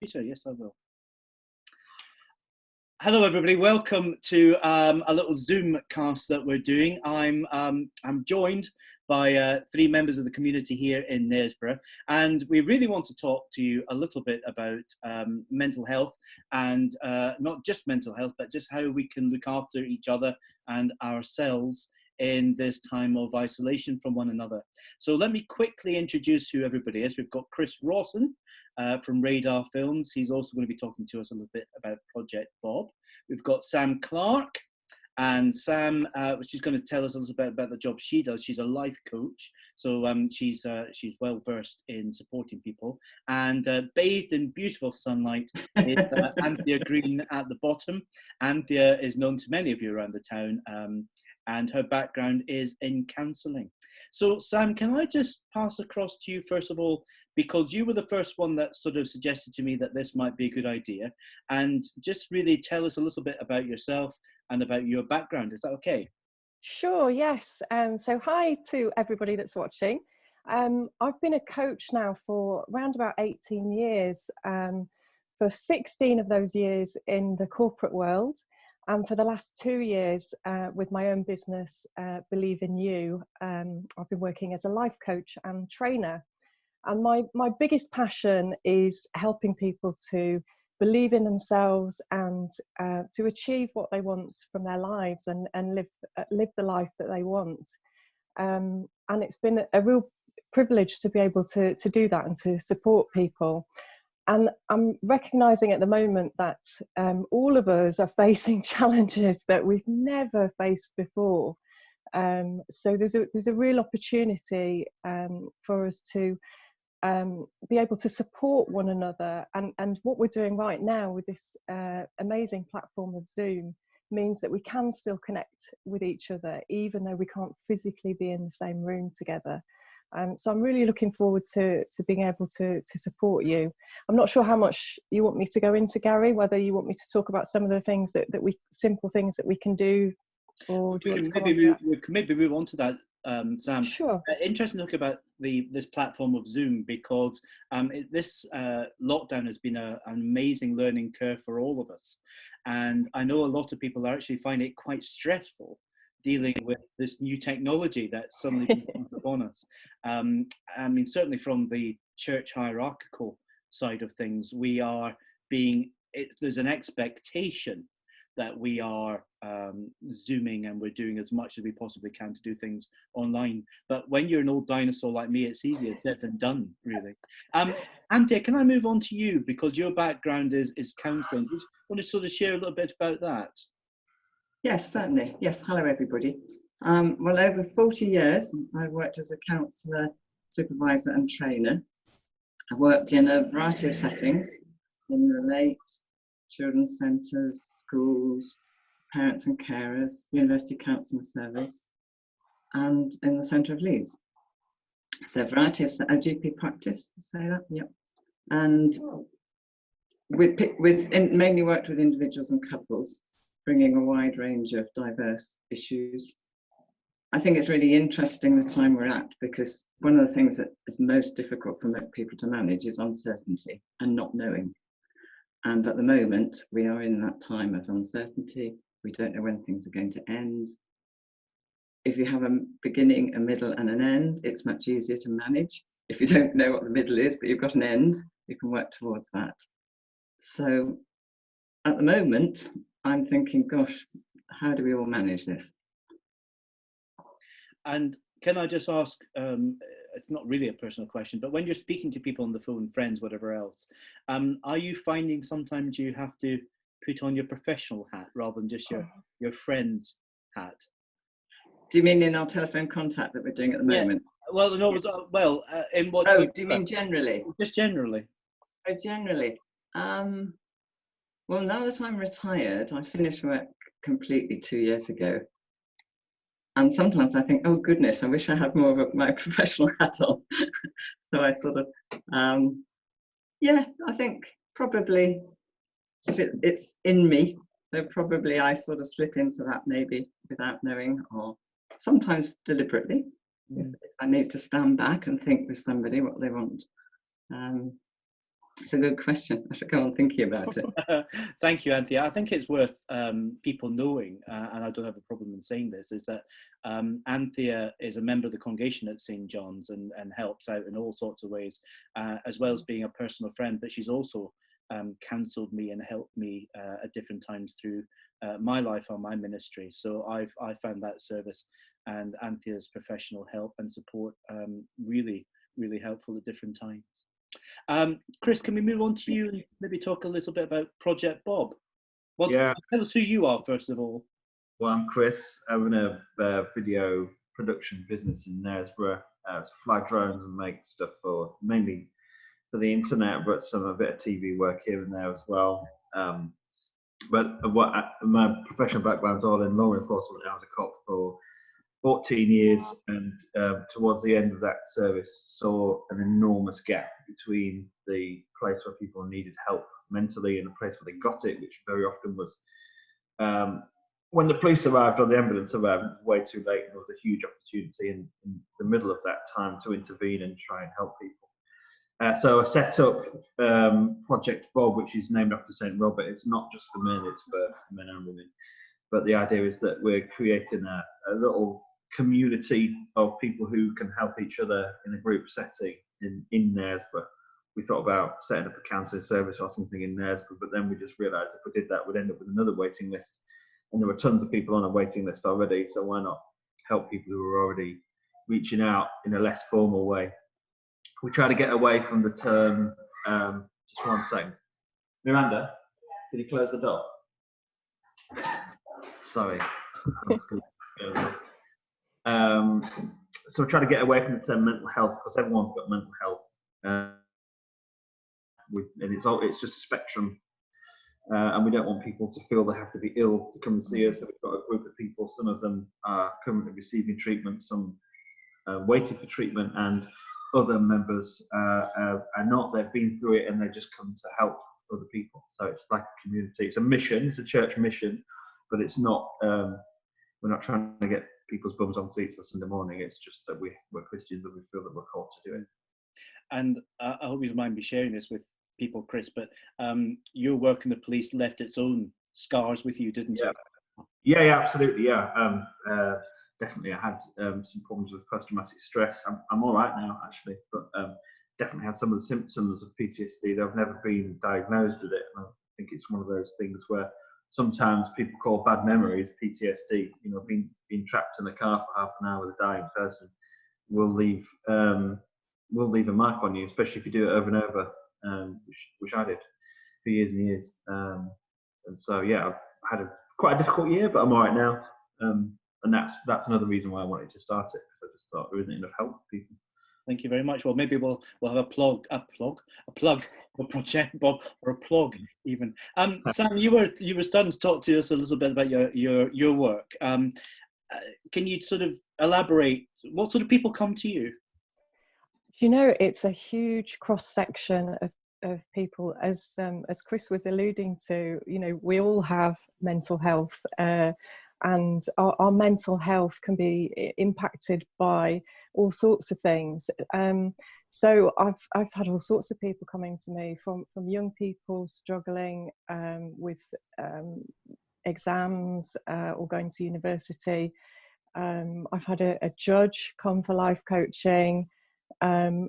Peter, yes, I will. Hello, everybody. Welcome to a little Zoom cast that we're doing. I'm joined by three members of the community here in Knaresborough, and we really want to talk to you a little bit about mental health, and not just mental health, but just how we can look after each other and ourselves in this time of isolation from one another. So let me quickly introduce who everybody is. We've got Chris Rawson from Radar Films. He's also going to be talking to us a little bit about Project Bob. We've got Sam Clark, and Sam, she's going to tell us a little bit about the job she does. She's a life coach, so she's well versed in supporting people. And bathed in beautiful sunlight is Anthea Green at the bottom. Anthea is known to many of you around the town, and her background is in counselling. So Sam, can I just pass across to you first of all, because you were the first one that sort of suggested to me that this might be a good idea, and just really tell us a little bit about yourself and about your background. Is that okay? Sure, yes. So hi to everybody that's watching. I've been a coach now for around about 18 years, for 16 of those years in the corporate world. And for the last 2 years with my own business, Believe in You, I've been working as a life coach and trainer. And my biggest passion is helping people to believe in themselves and to achieve what they want from their lives and live the life that they want. And it's been a real privilege to be able to do that and to support people. And I'm recognising at the moment that all of us are facing challenges that we've never faced before. So there's a real opportunity for us to be able to support one another. And what we're doing right now with this amazing platform of Zoom means that we can still connect with each other, even though we can't physically be in the same room together. So I'm really looking forward to being able to support you. I'm not sure how much you want me to go into, Gary, whether you want me to talk about some of the things simple things that we can do, or do you want to come on to that? We can maybe move on to that, Sam. Sure. Interesting to look about this platform of Zoom, because this lockdown has been an amazing learning curve for all of us. And I know a lot of people are actually finding it quite stressful dealing with this new technology that's suddenly been put upon us. I mean, certainly from the church hierarchical side of things, there's an expectation that we are Zooming and we're doing as much as we possibly can to do things online. But when you're an old dinosaur like me, it's easier said than done, really. Anthea, can I move on to you, because your background is counselling? Do you want to sort of share a little bit about that? Yes, certainly. Yes, hello everybody. Well, over 40 years, I've worked as a counsellor, supervisor and trainer. I worked in a variety of settings, in Relate, children's centres, schools, parents and carers, university counselling service, and in the centre of Leeds. So a variety of GP practice, say that, yep. And mainly worked with individuals and couples, bringing a wide range of diverse issues. I think it's really interesting the time we're at, because one of the things that is most difficult for people to manage is uncertainty and not knowing. And at the moment, we are in that time of uncertainty. We don't know when things are going to end. If you have a beginning, a middle and an end, it's much easier to manage. If you don't know what the middle is, but you've got an end, you can work towards that. So at the moment, I'm thinking, gosh, how do we all manage this? And can I just ask, it's not really a personal question, but when you're speaking to people on the phone, friends, whatever else, are you finding sometimes you have to put on your professional hat rather than just your friend's hat? Do you mean in our telephone contact that we're doing at the moment? Well, no, in what? Oh, do you mean generally? Just generally. Oh, generally. Well, now that I'm retired, I finished work completely 2 years ago. And sometimes I think, oh goodness, I wish I had more of my professional hat on. So I sort of, I think probably if it's in me, so probably I sort of slip into that maybe without knowing, or sometimes deliberately, if I need to stand back and think with somebody what they want. It's a good question. I should go on thinking about it. Thank you, Anthea. I think it's worth people knowing, and I don't have a problem in saying this, is that Anthea is a member of the congregation at St. John's and helps out in all sorts of ways, as well as being a personal friend, but she's also counselled me and helped me at different times through my life or my ministry. So I found that service and Anthea's professional help and support really, really helpful at different times. Chris, can we move on to you and maybe talk a little bit about Project Bob? Yeah. Tell us who you are, first of all. Well, I'm Chris. I run a video production business in Knaresborough. Fly drones and make stuff for mainly for the internet, but a bit of TV work here and there as well. But my professional background is all in law enforcement. I was a cop for 14 years, and towards the end of that service saw an enormous gap between the place where people needed help mentally and the place where they got it, which very often was when the police arrived or the ambulance arrived, way too late, and there was a huge opportunity in the middle of that time to intervene and try and help people. So I set up Project Bob, which is named after St. Robert. It's not just for men, it's for men and women. But the idea is that we're creating a little community of people who can help each other in a group setting in Knaresborough. We thought about setting up a counselling service or something in Knaresborough, but then we just realised if we did that, we'd end up with another waiting list. And there were tons of people on a waiting list already, so why not help people who are already reaching out in a less formal way? We try to get away from the term, just one second. Miranda, can you close the door? Sorry. So we try to get away from the term mental health, because everyone's got mental health. And it's just a spectrum. And we don't want people to feel they have to be ill to come and see us. So we've got a group of people, some of them are currently receiving treatment, some waiting for treatment, and other members are not. They've been through it and they just come to help other people. So it's like a community. It's a mission. It's a church mission, but it's not. We're not trying to get people's bums on seats on Sunday morning. It's just that we're Christians and we feel that we're called to do it. And I hope you don't mind me sharing this with people, Chris, but your work in the police left its own scars with you, didn't it? Yeah, absolutely. Yeah, definitely. I had some problems with post-traumatic stress. I'm all right now, actually, but definitely had some of the symptoms of PTSD. Though I've never been diagnosed with it. And I think it's one of those things where sometimes people call bad memories PTSD. You know, being trapped in the car for half an hour with a dying person will leave a mark on you, especially if you do it over and over, which I did for years and years. And so, yeah, I've had quite a difficult year, but I'm all right now. And that's another reason why I wanted to start it, because I just thought there isn't enough help for people. Thank you very much. Well, maybe we'll have a plug for Project Bob, or a plug even. Sam, you were starting to talk to us a little bit about your work. Can you sort of elaborate? What sort of people come to you? You know, it's a huge cross section of people, as Chris was alluding to. You know, we all have mental health, and our mental health can be impacted by all sorts of things. So I've had all sorts of people coming to me, from young people struggling with exams or going to university. I've had a judge come for life coaching. One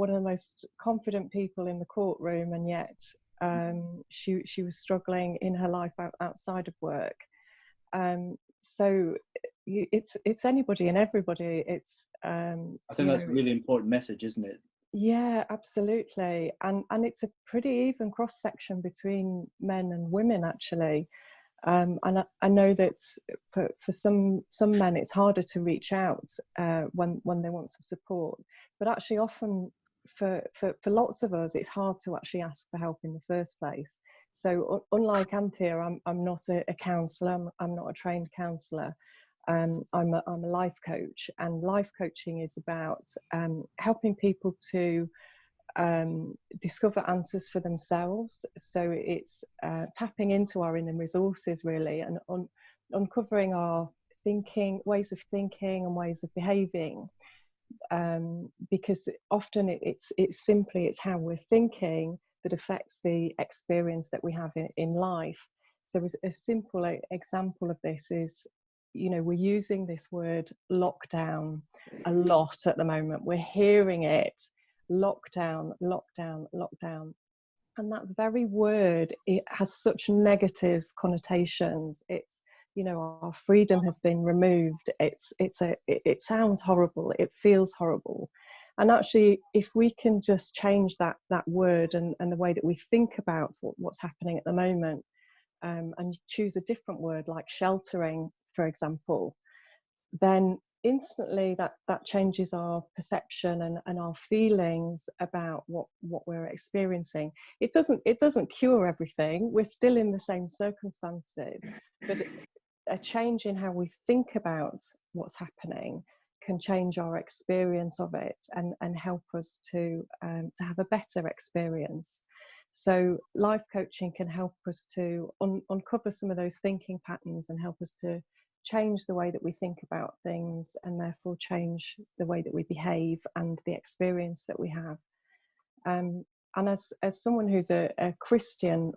of the most confident people in the courtroom, and yet she was struggling in her life outside of work. So it's anybody and everybody. I think that's a really important message, isn't it? Yeah, absolutely. And it's a pretty even cross section between men and women, actually. And I know that for some men it's harder to reach out when they want some support, but actually often for lots of us it's hard to actually ask for help in the first place. So unlike Anthea, I'm not a counsellor. I'm not a trained counsellor. I'm a life coach, and life coaching is about helping people to discover answers for themselves. So it's tapping into our inner resources, really, and uncovering our ways of thinking and ways of behaving, because often it's how we're thinking that affects the experience that we have in life. So a simple example of this is, you know, we're using this word lockdown a lot at the moment. We're hearing it, lockdown, lockdown, lockdown. And that very word, it has such negative connotations. It's, you know, our freedom has been removed. It sounds horrible. It feels horrible. And actually, if we can just change that word and the way that we think about what's happening at the moment, and choose a different word like sheltering, for example, then instantly that changes our perception and our feelings about what we're experiencing. It doesn't cure everything. We're still in the same circumstances, but a change in how we think about what's happening can change our experience of it and help us to have a better experience. So life coaching can help us to uncover some of those thinking patterns and help us to change the way that we think about things, and therefore change the way that we behave and the experience that we have. And as someone who's a Christian,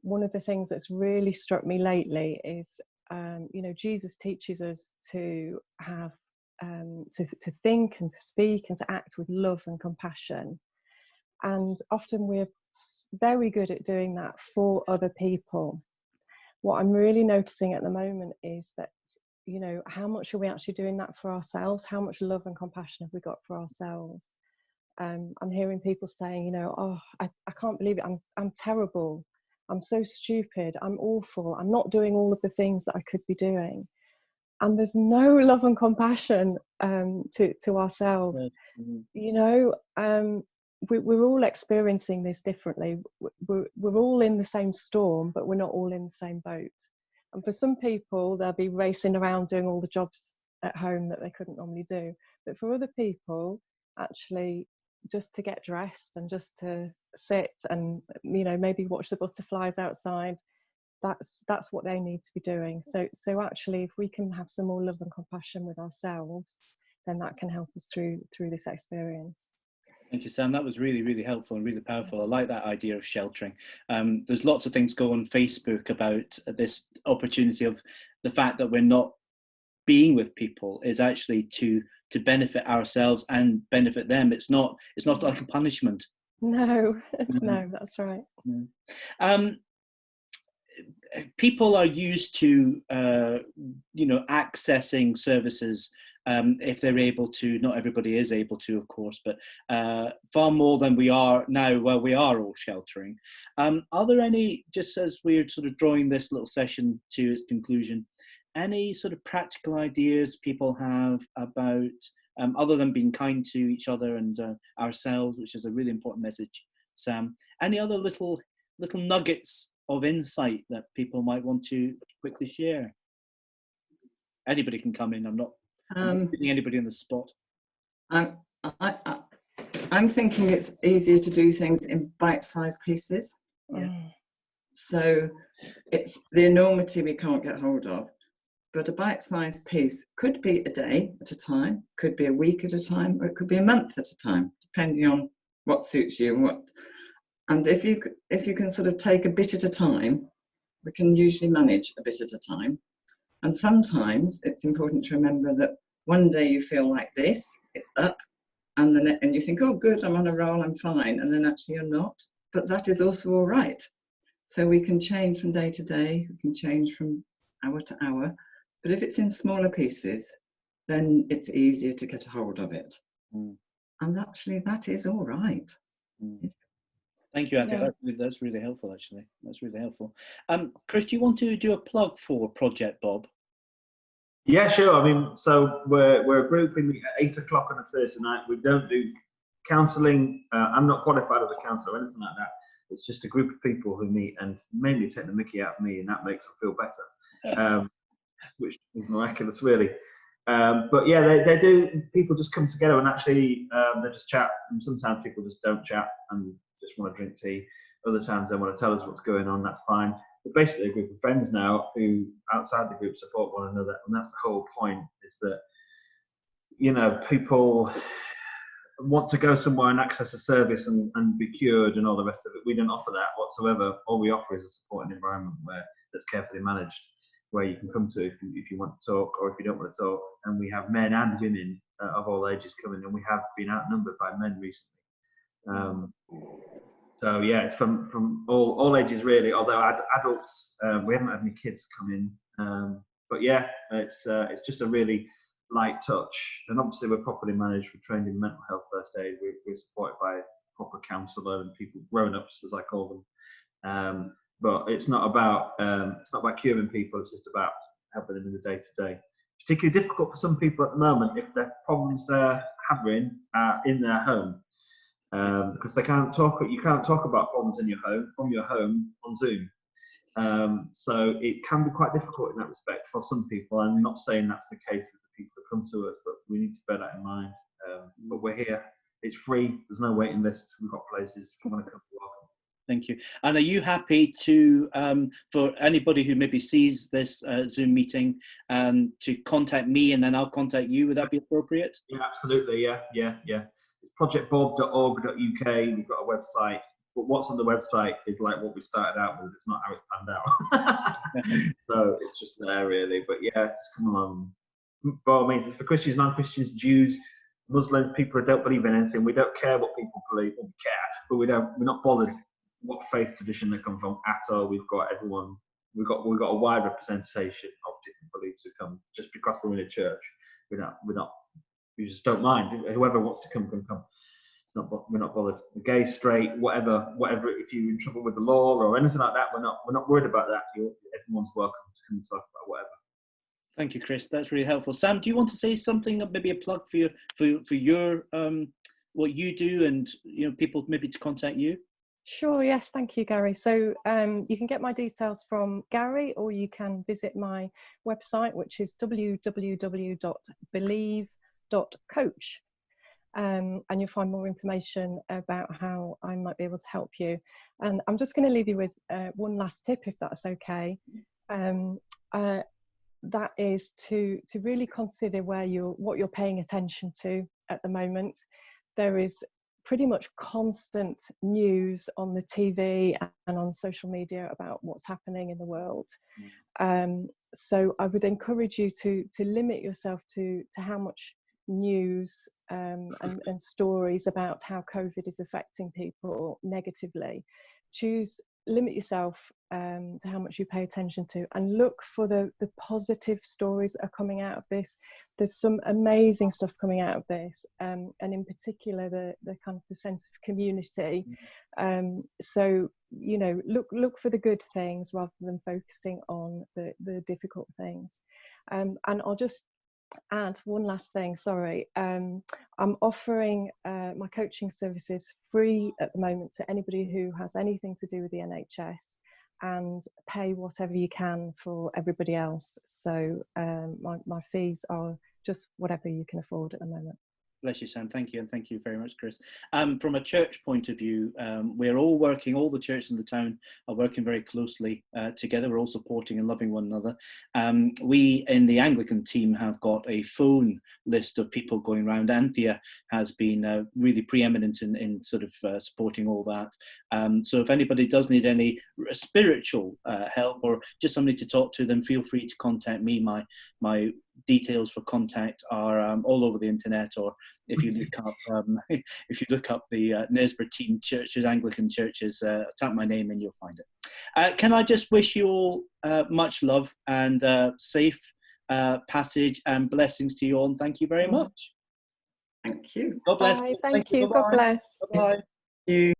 one of the things that's really struck me lately is, you know, Jesus teaches us to have to think and to speak and to act with love and compassion. And often we're very good at doing that for other people. What I'm really noticing at the moment is that, you know, how much are we actually doing that for ourselves? How much love and compassion have we got for ourselves? I'm hearing people saying, you know, oh, I can't believe it. I'm terrible. I'm so stupid. I'm awful. I'm not doing all of the things that I could be doing. And there's no love and compassion to ourselves. Mm-hmm. You know, we're all experiencing this differently. We're all in the same storm, but we're not all in the same boat. And for some people, they'll be racing around doing all the jobs at home that they couldn't normally do. But for other people, actually, just to get dressed and just to sit and, you know, maybe watch the butterflies outside, that's what they need to be doing. So actually, if we can have some more love and compassion with ourselves, then that can help us through this experience. Thank you, Sam. That was really, really helpful and really powerful. I like that idea of sheltering. There's lots of things go on Facebook about this opportunity of the fact that we're not being with people is actually to benefit ourselves and benefit them. It's not like a punishment. No, no, that's right. People are used to, you know, accessing services if they're able to. Not everybody is able to, of course, but far more than we are now where we are all sheltering. Are there any, just as we're sort of drawing this little session to its conclusion, any sort of practical ideas people have about, other than being kind to each other and ourselves, which is a really important message, Sam, any other little nuggets of insight that people might want to quickly share? Anybody can come in. I'm not putting anybody on the spot. I'm thinking it's easier to do things in bite-sized pieces. Yeah. So it's the enormity we can't get hold of. But a bite-sized piece could be a day at a time, could be a week at a time, or it could be a month at a time, depending on what suits you and what. And if you can sort of take a bit at a time, we can usually manage a bit at a time. And sometimes it's important to remember that one day you feel like this, it's up, and you think, oh, good, I'm on a roll, I'm fine, and then actually you're not. But that is also all right. So we can change from day to day, we can change from hour to hour. But if it's in smaller pieces, then it's easier to get a hold of it. And actually, that is all right. Thank you, Anthony. Yeah. That's really helpful, actually. That's really helpful. Chris, do you want to do a plug for Project Bob? Yeah, sure. I mean, so we're a group in at 8 o'clock on a Thursday night. We don't do counselling. I'm not qualified as a counsellor or anything like that. It's just a group of people who meet and mainly take the mickey out of me, and that makes them feel better, which is miraculous, really. But yeah, they do. People just come together and actually they just chat. And sometimes people just don't chat and just want to drink tea. Other times they want to tell us what's going on. That's fine. But basically, a group of friends now who outside the group support one another, and that's the whole point. Is that, you know, people want to go somewhere and access a service and be cured and all the rest of it. We don't offer that whatsoever. All we offer is a supporting environment that's carefully managed, where you can come to if you want to talk or if you don't want to talk. And we have men and women of all ages coming, and we have been outnumbered by men recently. So yeah, it's from all ages really. Although adults, we haven't had any kids come in. But yeah, it's just a really light touch, and obviously we're properly managed. We're trained in mental health first aid. We're supported by a proper counsellor and people, grown-ups as I call them. But it's not about curing people. It's just about helping them in the day-to-day. Particularly difficult for some people at the moment if their problems they're having are in their home, because they can't talk. You can't talk about problems in your home from your home on Zoom. So it can be quite difficult in that respect for some people. I'm not saying that's the case with the people that come to us, but we need to bear that in mind. But we're here. It's free. There's no waiting list. We've got places. If you want to come, you're welcome. Thank you. And are you happy to, for anybody who maybe sees this Zoom meeting, to contact me and then I'll contact you? Would that be appropriate? Yeah, absolutely. Yeah. It's projectbob.org.uk. We've got a website. But what's on the website is like what we started out with. It's not how it's panned out. So it's just there really. But yeah, just come along. By all means, it's for Christians, non-Christians, Jews, Muslims, people who don't believe in anything. We don't care what people believe. We care, but we're not bothered what faith tradition they come from at all. We've got everyone. We've got a wide representation of different beliefs who come. Just because we're in a church, we just don't mind. Whoever wants to come can come. We're not bothered. Gay, straight, whatever. If you're in trouble with the law or anything like that, we're not worried about that. Everyone's welcome to come and talk about whatever. Thank you, Chris. That's really helpful. Sam, do you want to say something? Maybe a plug for your what you do, and people maybe to contact you. Sure. Yes. Thank you, Gary. So you can get my details from Gary, or you can visit my website, which is www.believe.coach. And you'll find more information about how I might be able to help you. And I'm just going to leave you with one last tip, if that's okay. That is to really consider what you're paying attention to at the moment. There is pretty much constant news on the TV and on social media about what's happening in the world. So I would encourage you to limit yourself to how much news and stories about how COVID is affecting people negatively. Limit yourself to how much you pay attention to, and look for the positive stories that are coming out of this. There's some amazing stuff coming out of this, and in particular the kind of the sense of community. So look for the good things rather than focusing on the difficult things. And I'll just add one last thing, sorry. I'm offering my coaching services free at the moment to anybody who has anything to do with the NHS, and pay whatever you can for everybody else. So my fees are just whatever you can afford at the moment. Bless you, Sam. Thank you, and thank you very much, Chris. From a church point of view, we're all working, all the churches in the town are working very closely together. We're all supporting and loving one another. We in the Anglican team have got a phone list of people going around. Anthea has been really preeminent in sort of supporting all that. So if anybody does need any spiritual help or just somebody to talk to, then feel free to contact me. My details for contact are all over the internet, or if you look up the Knaresborough team churches, Anglican churches, type my name and you'll find it. Can I just wish you all much love and safe passage and blessings to you all, and thank you very much. Thank you. God bless. Bye. Thank you. God bless. Bye. Thank you.